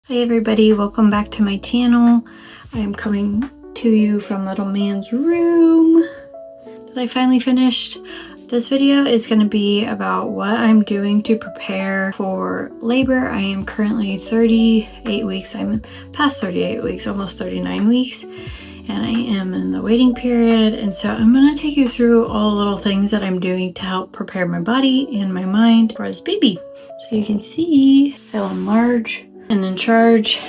Hi everybody, welcome back to my channel. I am coming to you from little man's room that I finally finished. This video is going to be about what I'm doing to prepare for labor. I am currently 38 weeks. I'm past 38 weeks, almost 39 weeks. And I am in the waiting period. And so I'm going to take you through all the little things that I'm doing to help prepare my body and my mind for this baby. So you can see how I'm large and in charge.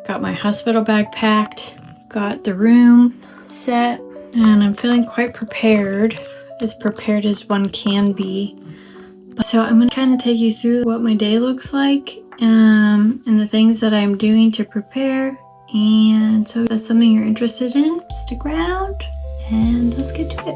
Got my hospital bag packed, got the room set, and I'm feeling quite prepared as one can be. So I'm going to kind of take you through what my day looks like and the things that I'm doing to prepare. And so if that's something you're interested in, stick around and let's get to it.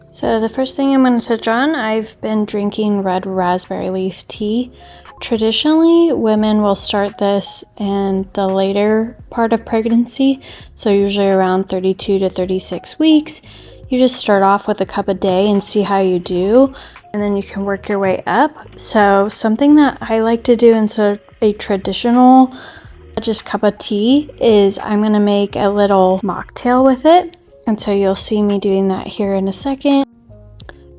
So the first thing I'm going to touch on, I've been drinking red raspberry leaf tea. Traditionally, women will start this in the later part of pregnancy, so usually around 32 to 36 weeks. You just start off with a cup a day and see how you do, and then you can work your way up. So something that I like to do instead of a traditional just cup of tea is I'm going to make a little mocktail with it. And so you'll see me doing that here in a second.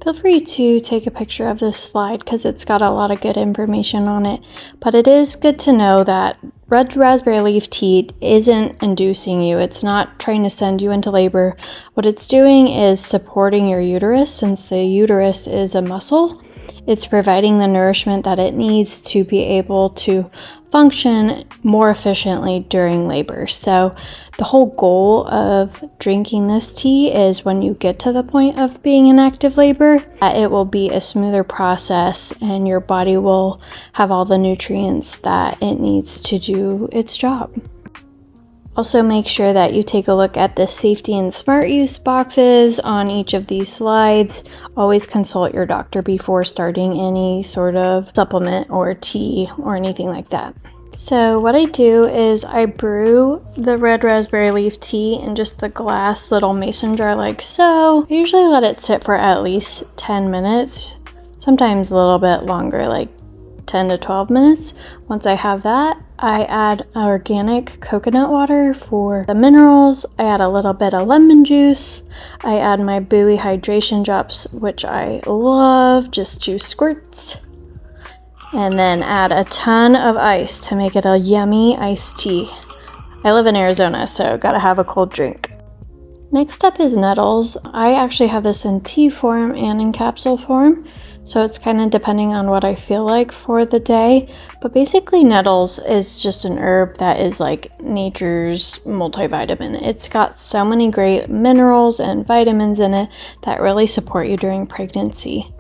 Feel free to take a picture of this slide because it's got a lot of good information on it. But it is good to know that red raspberry leaf tea isn't inducing you. It's not trying to send you into labor. What it's doing is supporting your uterus, since the uterus is a muscle. It's providing the nourishment that it needs to be able to function more efficiently during labor. So the whole goal of drinking this tea is when you get to the point of being in active labor, that it will be a smoother process and your body will have all the nutrients that it needs to do its job. Also, make sure that you take a look at the safety and smart use boxes on each of these slides. Always consult your doctor before starting any sort of supplement or tea or anything like that. So what I do is I brew the red raspberry leaf tea in just the glass little mason jar like so. I usually let it sit for at least 10 minutes, sometimes a little bit longer, like 10 to 12 minutes. Once I have that, I add organic coconut water for the minerals. I add a little bit of lemon juice. I add my buoy hydration drops, which I love, just 2 squirts. And then add a ton of ice to make it a yummy iced tea. I live in Arizona, so gotta have a cold drink. Next up is nettles. I actually have this in tea form and in capsule form. So it's kind of depending on what I feel like for the day. But basically nettles is just an herb that is like nature's multivitamin. It's got so many great minerals and vitamins in it that really support you during pregnancy.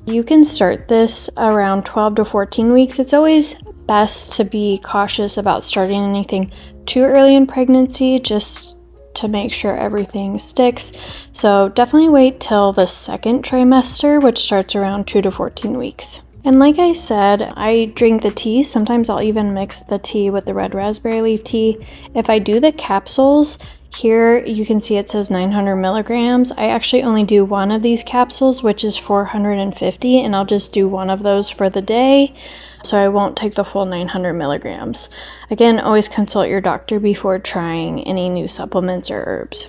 You can start this around 12 to 14 weeks. It's always best to be cautious about starting anything too early in pregnancy, just to make sure everything sticks. So definitely wait till the second trimester, which starts around 2 to 14 weeks. And like I said, I drink the tea. Sometimes I'll even mix the tea with the red raspberry leaf tea. If I do the capsules, here you can see it says 900 milligrams. I actually only do one of these capsules, which is 450, and I'll just do one of those for the day. So I won't take the full 900 milligrams. Again, always consult your doctor before trying any new supplements or herbs.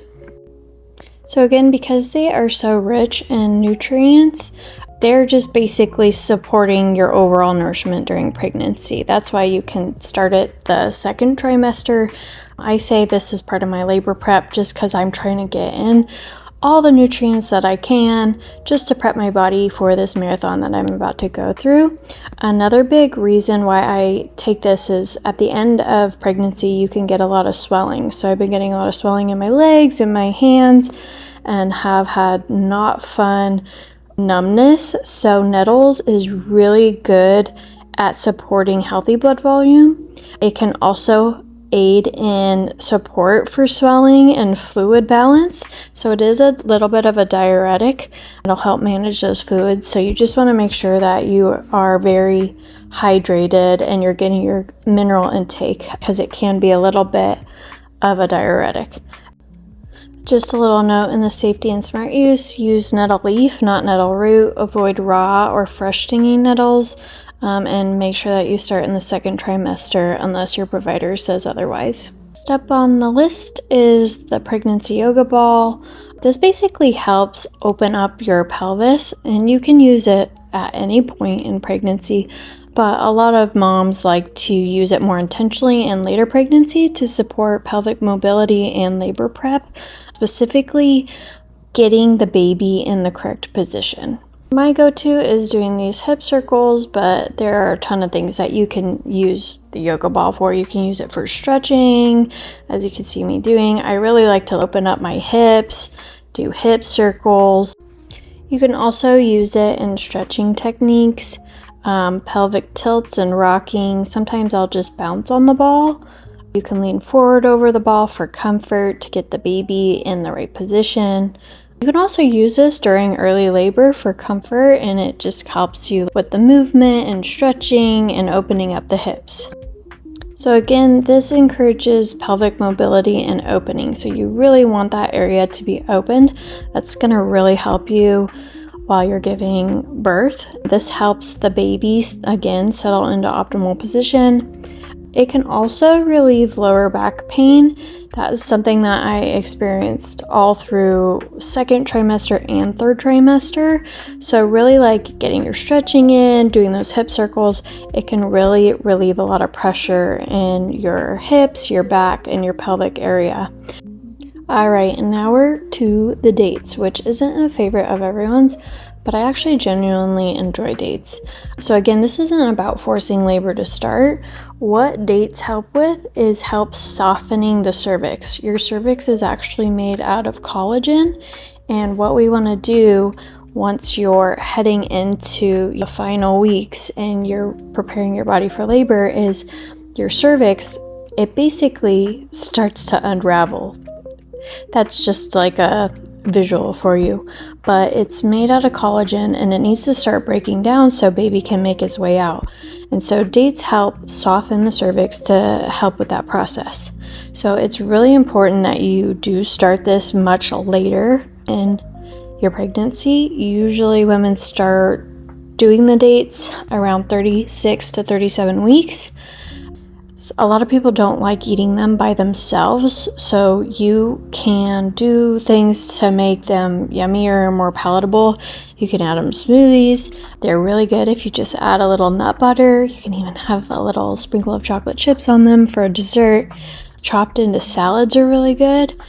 So again, because they are so rich in nutrients, they're just basically supporting your overall nourishment during pregnancy. That's why you can start it the second trimester. I say this is part of my labor prep just because I'm trying to get in all the nutrients that I can just to prep my body for this marathon that I'm about to go through. Another big reason why I take this is at the end of pregnancy you can get a lot of swelling. So I've been getting a lot of swelling in my legs and my hands and have had not fun numbness. So nettles is really good at supporting healthy blood volume. It can also aid in support for swelling and fluid balance. So it is a little bit of a diuretic. It'll help manage those fluids. So you just want to make sure that you are very hydrated and you're getting your mineral intake, because it can be a little bit of a diuretic. Just a little note in the safety and smart use nettle leaf, not nettle root. Avoid raw or fresh stinging nettles, and make sure that you start in the second trimester unless your provider says otherwise. Step on the list is the pregnancy yoga ball. This basically helps open up your pelvis, and you can use it at any point in pregnancy, but a lot of moms like to use it more intentionally in later pregnancy to support pelvic mobility and labor prep, specifically getting the baby in the correct position. My go-to is doing these hip circles, but there are a ton of things that you can use the yoga ball for. You can use it for stretching, as you can see me doing. I really like to open up my hips, do hip circles. You can also use it in stretching techniques, pelvic tilts and rocking. Sometimes I'll just bounce on the ball. You can lean forward over the ball for comfort to get the baby in the right position. You can also use this during early labor for comfort, and it just helps you with the movement and stretching and opening up the hips. So again, this encourages pelvic mobility and opening, so you really want that area to be opened. That's going to really help you while you're giving birth. This helps the baby, again, settle into optimal position. It can also relieve lower back pain. That is something that I experienced all through second trimester and third trimester. So really like getting your stretching in, doing those hip circles, it can really relieve a lot of pressure in your hips, your back, and your pelvic area. Alright, and now we're to the dates, which isn't a favorite of everyone's, but I actually genuinely enjoy dates. So again, this isn't about forcing labor to start. What dates help with is help softening the cervix. Your cervix is actually made out of collagen, and what we want to do once you're heading into the final weeks and you're preparing your body for labor is your cervix, it basically starts to unravel. That's just like a visual for you, but it's made out of collagen and it needs to start breaking down so baby can make its way out. And so dates help soften the cervix to help with that process. So it's really important that you do start this much later in your pregnancy. Usually women start doing the dates around 36 to 37 weeks. A lot of people don't like eating them by themselves, so you can do things to make them yummier and more palatable. You can add them smoothies. They're really good if you just add a little nut butter. You can even have a little sprinkle of chocolate chips on them for a dessert. Chopped into salads are really good.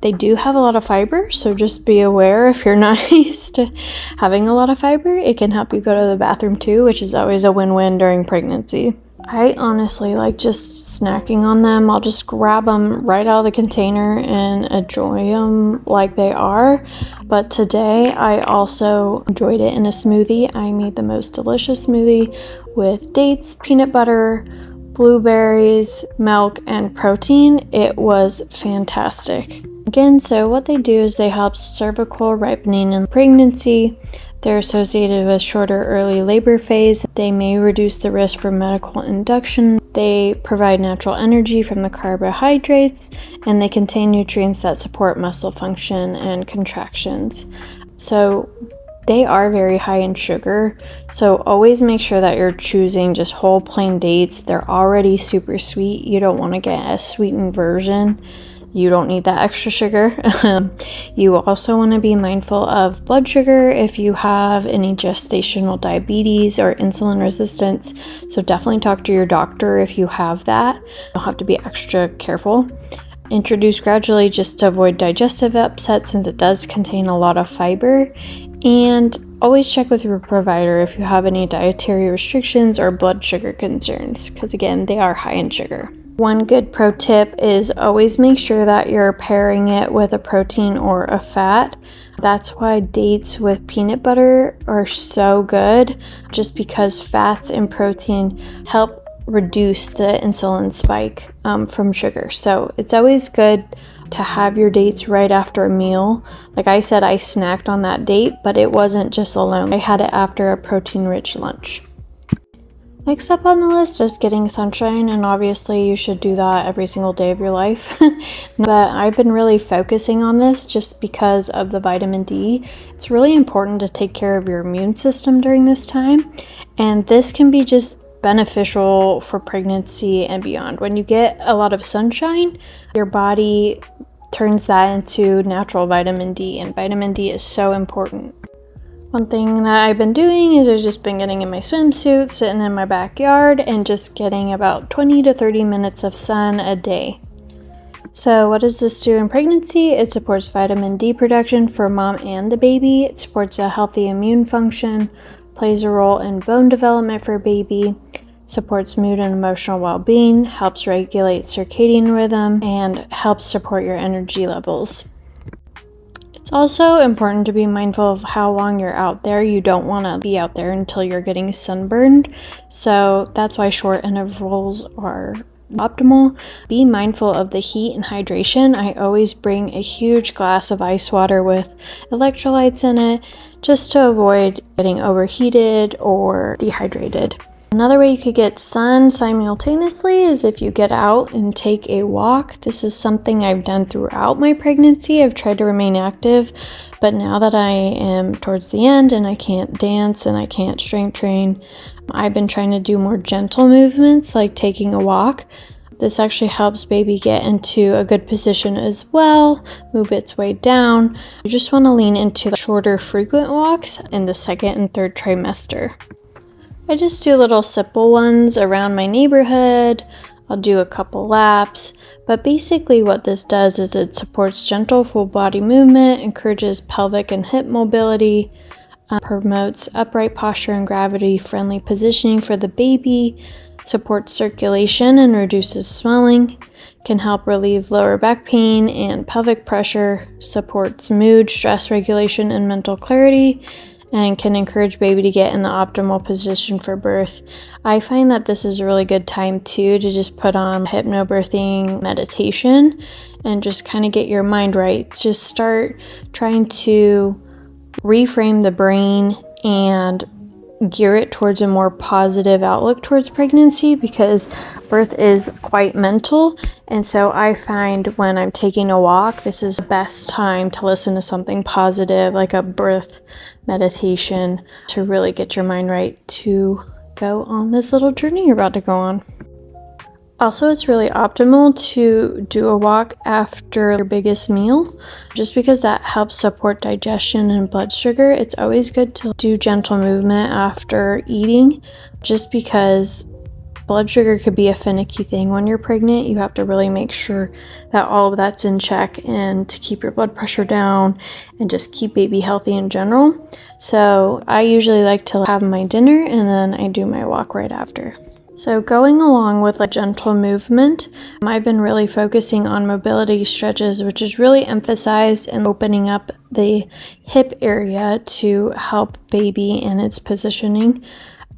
They do have a lot of fiber, so just be aware if you're not used to having a lot of fiber. It can help you go to the bathroom too, which is always a win-win during pregnancy. I honestly like just snacking on them. I'll just grab them right out of the container and enjoy them like they are. But today I also enjoyed it in a smoothie. I made the most delicious smoothie with dates, peanut butter, blueberries, milk, and protein. It was fantastic. Again, so what they do is they help cervical ripening in pregnancy. They're associated with shorter early labor phase. They may reduce the risk for medical induction. They provide natural energy from the carbohydrates, and they contain nutrients that support muscle function and contractions. So they are very high in sugar, so always make sure that you're choosing just whole plain dates. They're already super sweet. You don't want to get a sweetened version. You don't need that extra sugar. You also want to be mindful of blood sugar if you have any gestational diabetes or insulin resistance. So definitely talk to your doctor if you have that. You'll have to be extra careful. Introduce gradually just to avoid digestive upset since it does contain a lot of fiber. And always check with your provider if you have any dietary restrictions or blood sugar concerns, because again, they are high in sugar. One good pro tip is always make sure that you're pairing it with a protein or a fat. That's why dates with peanut butter are so good, just because fats and protein help reduce the insulin spike from sugar. So it's always good to have your dates right after a meal. Like I said, I snacked on that date, but it wasn't just alone. I had it after a protein-rich lunch. Next up on the list is getting sunshine, and obviously you should do that every single day of your life. But I've been really focusing on this just because of the vitamin D. It's really important to take care of your immune system during this time, and this can be just beneficial for pregnancy and beyond. When you get a lot of sunshine, your body turns that into natural vitamin D, and vitamin D is so important. One thing that I've been doing is I've just been getting in my swimsuit, sitting in my backyard, and just getting about 20 to 30 minutes of sun a day. So what does this do in pregnancy? It supports vitamin D production for mom and the baby. It supports a healthy immune function, plays a role in bone development for baby, supports mood and emotional well-being, helps regulate circadian rhythm, and helps support your energy levels. It's also important to be mindful of how long you're out there. You don't want to be out there until you're getting sunburned, so that's why short intervals are optimal. Be mindful of the heat and hydration. I always bring a huge glass of ice water with electrolytes in it just to avoid getting overheated or dehydrated. Another way you could get sun simultaneously is if you get out and take a walk. This is something I've done throughout my pregnancy. I've tried to remain active, but now that I am towards the end and I can't dance and I can't strength train, I've been trying to do more gentle movements like taking a walk. This actually helps baby get into a good position as well, move its way down. You just want to lean into the shorter frequent walks in the second and third trimester. I just do little simple ones around my neighborhood. I'll do a couple laps, but basically what this does is it supports gentle full body movement, encourages pelvic and hip mobility, promotes upright posture and gravity friendly positioning for the baby, supports circulation and reduces swelling, can help relieve lower back pain and pelvic pressure, supports mood, stress regulation, and mental clarity, and can encourage baby to get in the optimal position for birth. I find that this is a really good time too to just put on hypnobirthing meditation and just kind of get your mind right. Just start trying to reframe the brain and gear it towards a more positive outlook towards pregnancy, because birth is quite mental, and so I find when I'm taking a walk, this is the best time to listen to something positive like a birth meditation to really get your mind right to go on this little journey you're about to go on. Also, it's really optimal to do a walk after your biggest meal, just because that helps support digestion and blood sugar. It's always good to do gentle movement after eating, just because blood sugar could be a finicky thing when you're pregnant. You have to really make sure that all of that's in check and to keep your blood pressure down and just keep baby healthy in general. So I usually like to have my dinner and then I do my walk right after. So going along with a gentle movement, I've been really focusing on mobility stretches, which is really emphasized in opening up the hip area to help baby in its positioning.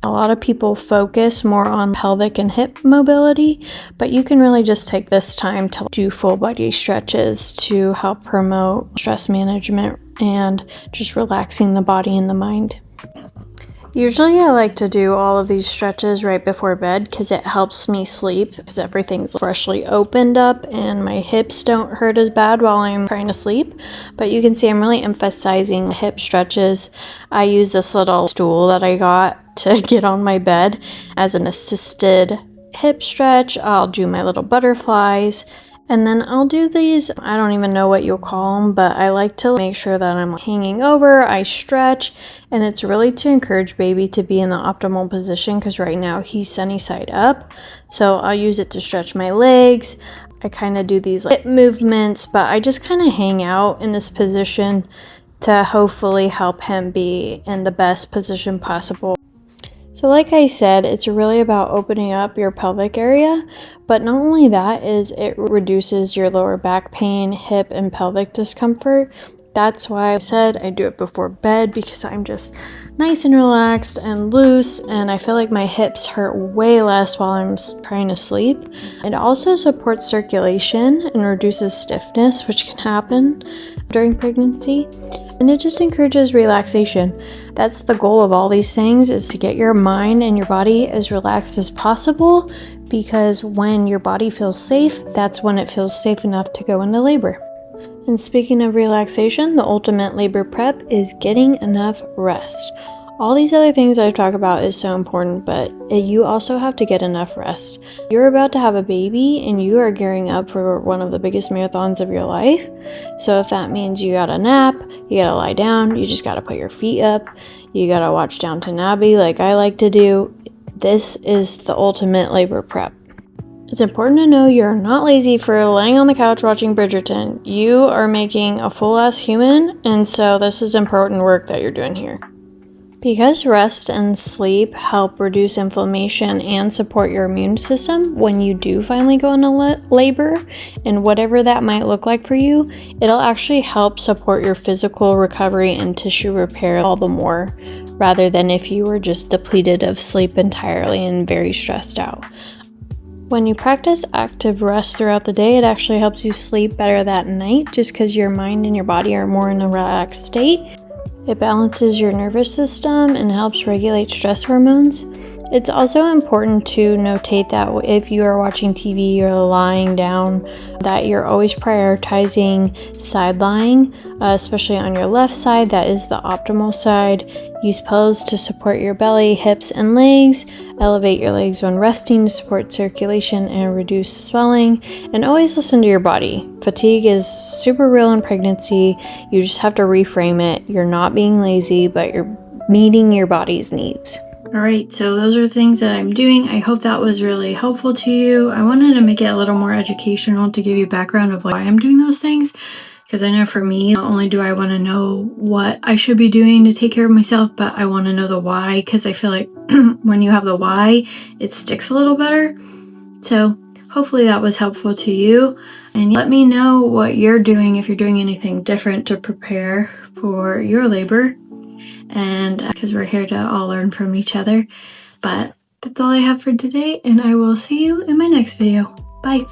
A lot of people focus more on pelvic and hip mobility, but you can really just take this time to do full body stretches to help promote stress management and just relaxing the body and the mind. Usually I like to do all of these stretches right before bed because it helps me sleep, because everything's freshly opened up and my hips don't hurt as bad while I'm trying to sleep. But you can see I'm really emphasizing the hip stretches. I use this little stool that I got to get on my bed as an assisted hip stretch. I'll do my little butterflies. And then I'll do these, I don't even know what you'll call them, but I like to make sure that I'm hanging over, I stretch, and it's really to encourage baby to be in the optimal position, because right now he's sunny side up. So I'll use it to stretch my legs. I kind of do these hip movements, but I just kind of hang out in this position to hopefully help him be in the best position possible. So like I said, it's really about opening up your pelvic area, but not only that, is it reduces your lower back pain, hip and pelvic discomfort. That's why I said I do it before bed, because I'm just nice and relaxed and loose, and I feel like my hips hurt way less while I'm trying to sleep. It also supports circulation and reduces stiffness, which can happen during pregnancy. And it just encourages relaxation. That's the goal of all these things, is to get your mind and your body as relaxed as possible, because when your body feels safe, that's when it feels safe enough to go into labor. And speaking of relaxation, the ultimate labor prep is getting enough rest. All these other things I've talked about is so important, but you also have to get enough rest. You're about to have a baby and you are gearing up for one of the biggest marathons of your life. So if that means you gotta nap, you gotta lie down, you just gotta put your feet up, you gotta watch Downton Abbey like I like to do, this is the ultimate labor prep. It's important to know you're not lazy for laying on the couch watching Bridgerton. You are making a full-ass human, and so this is important work that you're doing here. Because rest and sleep help reduce inflammation and support your immune system, when you do finally go into labor, and whatever that might look like for you, it'll actually help support your physical recovery and tissue repair all the more, rather than if you were just depleted of sleep entirely and very stressed out. When you practice active rest throughout the day, it actually helps you sleep better that night, just because your mind and your body are more in a relaxed state. It balances your nervous system and helps regulate stress hormones. It's also important to notate that if you are watching TV or lying down, that you're always prioritizing side lying, especially on your left side. That is the optimal side. Use pillows to support your belly, hips, and legs. Elevate your legs when resting to support circulation and reduce swelling. And always listen to your body. Fatigue is super real in pregnancy. You just have to reframe it. You're not being lazy, but you're meeting your body's needs. Alright, so those are things that I'm doing. I hope that was really helpful to you. I wanted to make it a little more educational to give you background of why I'm doing those things. Because I know for me, not only do I want to know what I should be doing to take care of myself, but I want to know the why, because I feel like when you have the why, it sticks a little better. So hopefully that was helpful to you. And let me know what you're doing, if you're doing anything different to prepare for your labor. And because we're here to all learn from each other. But that's all I have for today, and I will see you in my next video. Bye!